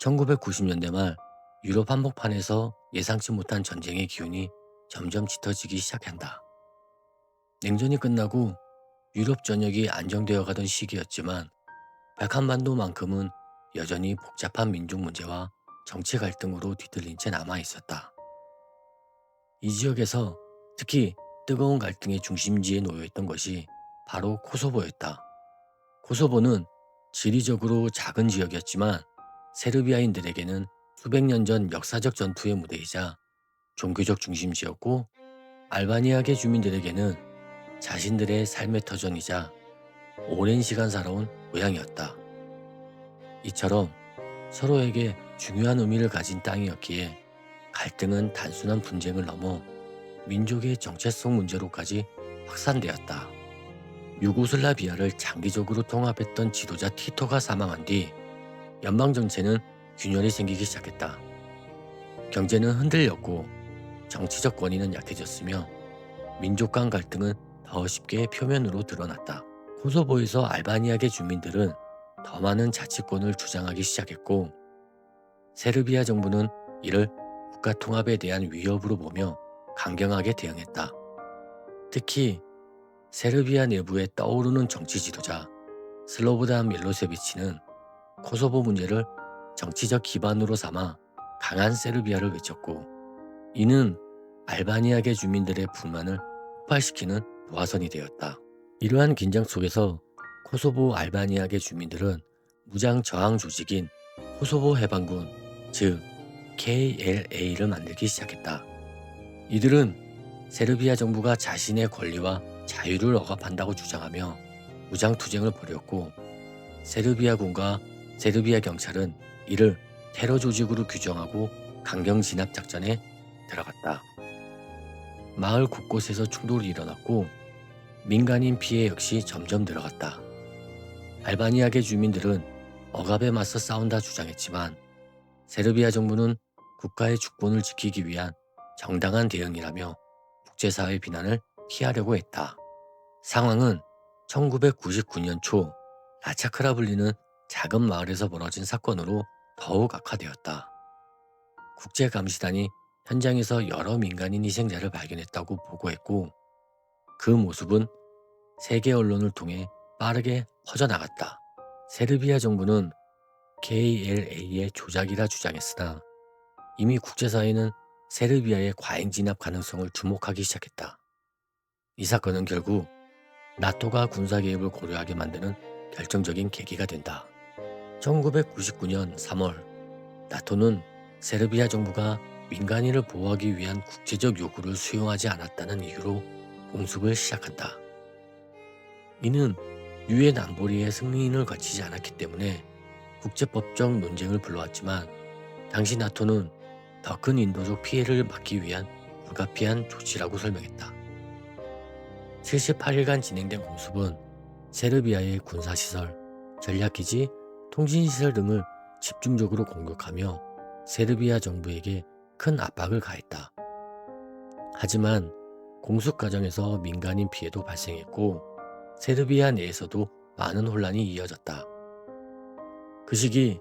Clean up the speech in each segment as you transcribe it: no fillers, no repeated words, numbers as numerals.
1990년대 말 유럽 한복판에서 예상치 못한 전쟁의 기운이 점점 짙어지기 시작한다. 냉전이 끝나고 유럽 전역이 안정되어 가던 시기였지만 백한반도만큼은 여전히 복잡한 민족 문제와 정치 갈등으로 뒤틀린 채 남아 있었다. 이 지역에서 특히 뜨거운 갈등의 중심지에 놓여 있던 것이 바로 코소보였다. 코소보는 지리적으로 작은 지역이었지만 세르비아인들에게는 수백 년 전 역사적 전투의 무대이자 종교적 중심지였고, 알바니아계 주민들에게는 자신들의 삶의 터전이자 오랜 시간 살아온 고향이었다. 이처럼 서로에게 중요한 의미를 가진 땅이었기에 갈등은 단순한 분쟁을 넘어 민족의 정체성 문제로까지 확산되었다. 유고슬라비아를 장기적으로 통합했던 지도자 티토가 사망한 뒤 연방 정체는 균열이 생기기 시작했다. 경제는 흔들렸고 정치적 권위는 약해졌으며 민족 간 갈등은 더 쉽게 표면으로 드러났다. 코소보에서 알바니아계 주민들은 더 많은 자치권을 주장하기 시작했고, 세르비아 정부는 이를 국가 통합에 대한 위협으로 보며 강경하게 대응했다. 특히 세르비아 내부에 떠오르는 정치 지도자 슬로보단 밀로세비치는 코소보 문제를 정치적 기반으로 삼아 강한 세르비아를 외쳤고, 이는 알바니아계 주민들의 불만을 폭발시키는 도화선이 되었다. 이러한 긴장 속에서 코소보 알바니아계 주민들은 무장 저항 조직인 코소보 해방군, 즉 KLA를 만들기 시작했다. 이들은 세르비아 정부가 자신의 권리와 자유를 억압한다고 주장하며 무장 투쟁을 벌였고, 세르비아군과 세르비아 경찰은 이를 테러 조직으로 규정하고 강경 진압 작전에 들어갔다. 마을 곳곳에서 충돌이 일어났고 민간인 피해 역시 점점 늘어갔다. 알바니아계 주민들은 억압에 맞서 싸운다 주장했지만 세르비아 정부는 국가의 주권을 지키기 위한 정당한 대응이라며 국제사회 비난을 피하려고 했다. 상황은 1999년 초 라차크라 불리는 작은 마을에서 벌어진 사건으로 더욱 악화되었다. 국제감시단이 현장에서 여러 민간인 희생자를 발견했다고 보고했고, 그 모습은 세계 언론을 통해 빠르게 퍼져나갔다. 세르비아 정부는 KLA의 조작이라 주장했으나 이미 국제사회는 세르비아의 과잉 진압 가능성을 주목하기 시작했다. 이 사건은 결국 나토가 군사 개입을 고려하게 만드는 결정적인 계기가 된다. 1999년 3월, 나토는 세르비아 정부가 민간인을 보호하기 위한 국제적 요구를 수용하지 않았다는 이유로 공습을 시작한다. 이는 유엔 안보리의 승인을 거치지 않았기 때문에 국제법적 논쟁을 불러왔지만, 당시 나토는 더 큰 인도적 피해를 막기 위한 불가피한 조치라고 설명했다. 78일간 진행된 공습은 세르비아의 군사시설, 전략기지, 통신시설 등을 집중적으로 공격하며 세르비아 정부에게 큰 압박을 가했다. 하지만 공습 과정에서 민간인 피해도 발생했고 세르비아 내에서도 많은 혼란이 이어졌다. 그 시기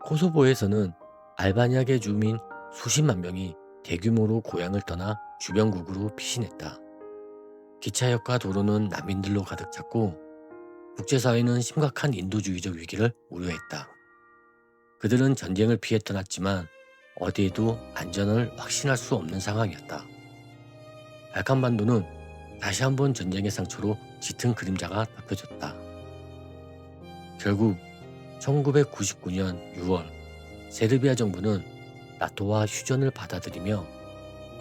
코소보에서는 알바니아계 주민 수십만 명이 대규모로 고향을 떠나 주변국으로 피신했다. 기차역과 도로는 난민들로 가득 찼고 국제사회는 심각한 인도주의적 위기를 우려했다. 그들은 전쟁을 피해 떠났지만 어디에도 안전을 확신할 수 없는 상황이었다. 발칸반도는 다시 한번 전쟁의 상처로 짙은 그림자가 덮여졌다. 결국 1999년 6월 세르비아 정부는 나토와 휴전을 받아들이며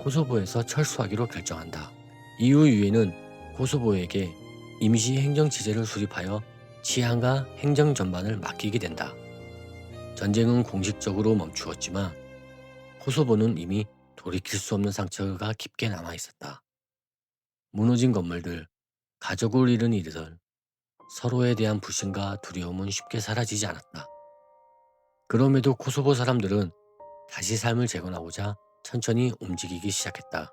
코소보에서 철수하기로 결정한다. 이후 유엔은 코소보에게 임시 행정 체제를 수립하여 치안과 행정 전반을 맡기게 된다. 전쟁은 공식적으로 멈추었지만 코소보는 이미 돌이킬 수 없는 상처가 깊게 남아 있었다. 무너진 건물들, 가족을 잃은 이들, 서로에 대한 불신과 두려움은 쉽게 사라지지 않았다. 그럼에도 코소보 사람들은 다시 삶을 재건하고자 천천히 움직이기 시작했다.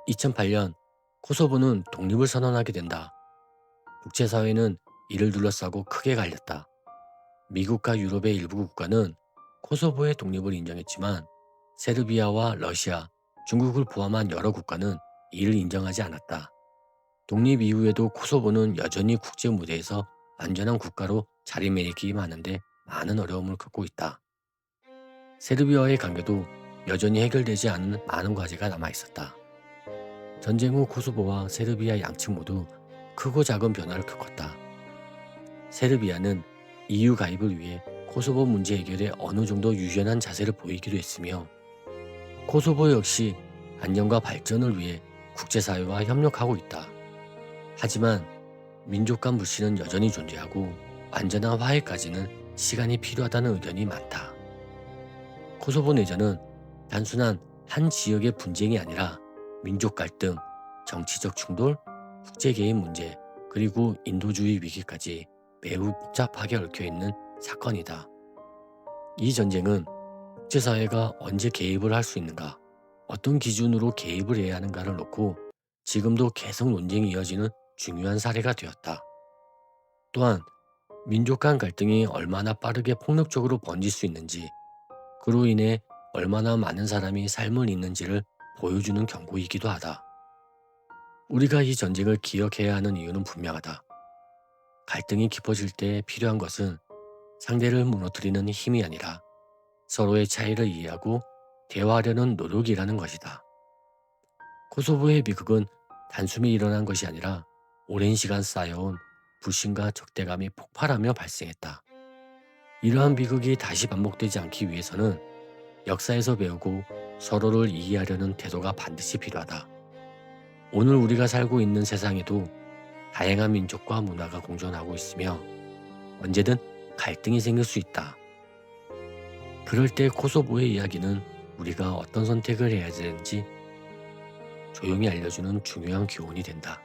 2008년 코소보는 독립을 선언하게 된다. 국제사회는 이를 둘러싸고 크게 갈렸다. 미국과 유럽의 일부 국가는 코소보의 독립을 인정했지만 세르비아와 러시아, 중국을 포함한 여러 국가는 이를 인정하지 않았다. 독립 이후에도 코소보는 여전히 국제 무대에서 안전한 국가로 자리매김하기 하는데 많은 어려움을 겪고 있다. 세르비아와의 관계도 여전히 해결되지 않은 많은 과제가 남아 있었다. 전쟁 후 코소보와 세르비아 양측 모두 크고 작은 변화를 겪었다. 세르비아는 EU 가입을 위해 코소보 문제 해결에 어느 정도 유연한 자세를 보이기도 했으며 코소보 역시 안정과 발전을 위해 국제사회와 협력하고 있다. 하지만 민족 간 불신은 여전히 존재하고 완전한 화해까지는 시간이 필요하다는 의견이 많다. 코소보 내전은 단순한 한 지역의 분쟁이 아니라 민족 갈등, 정치적 충돌, 국제 개입 문제, 그리고 인도주의 위기까지 매우 복잡하게 얽혀있는 사건이다. 이 전쟁은 국제사회가 언제 개입을 할 수 있는가, 어떤 기준으로 개입을 해야 하는가를 놓고 지금도 계속 논쟁이 이어지는 중요한 사례가 되었다. 또한 민족 간 갈등이 얼마나 빠르게 폭력적으로 번질 수 있는지, 그로 인해 얼마나 많은 사람이 삶을 잃는지를 보여주는 경고이기도 하다. 우리가 이 전쟁을 기억해야 하는 이유는 분명하다. 갈등이 깊어질 때 필요한 것은 상대를 무너뜨리는 힘이 아니라 서로의 차이를 이해하고 대화하려는 노력이라는 것이다. 코소보의 비극은 단숨에 일어난 것이 아니라 오랜 시간 쌓여온 불신과 적대감이 폭발하며 발생했다. 이러한 비극이 다시 반복되지 않기 위해서는 역사에서 배우고 서로를 이해하려는 태도가 반드시 필요하다. 오늘 우리가 살고 있는 세상에도 다양한 민족과 문화가 공존하고 있으며 언제든 갈등이 생길 수 있다. 그럴 때 코소보의 이야기는 우리가 어떤 선택을 해야 되는지 조용히 알려주는 중요한 교훈이 된다.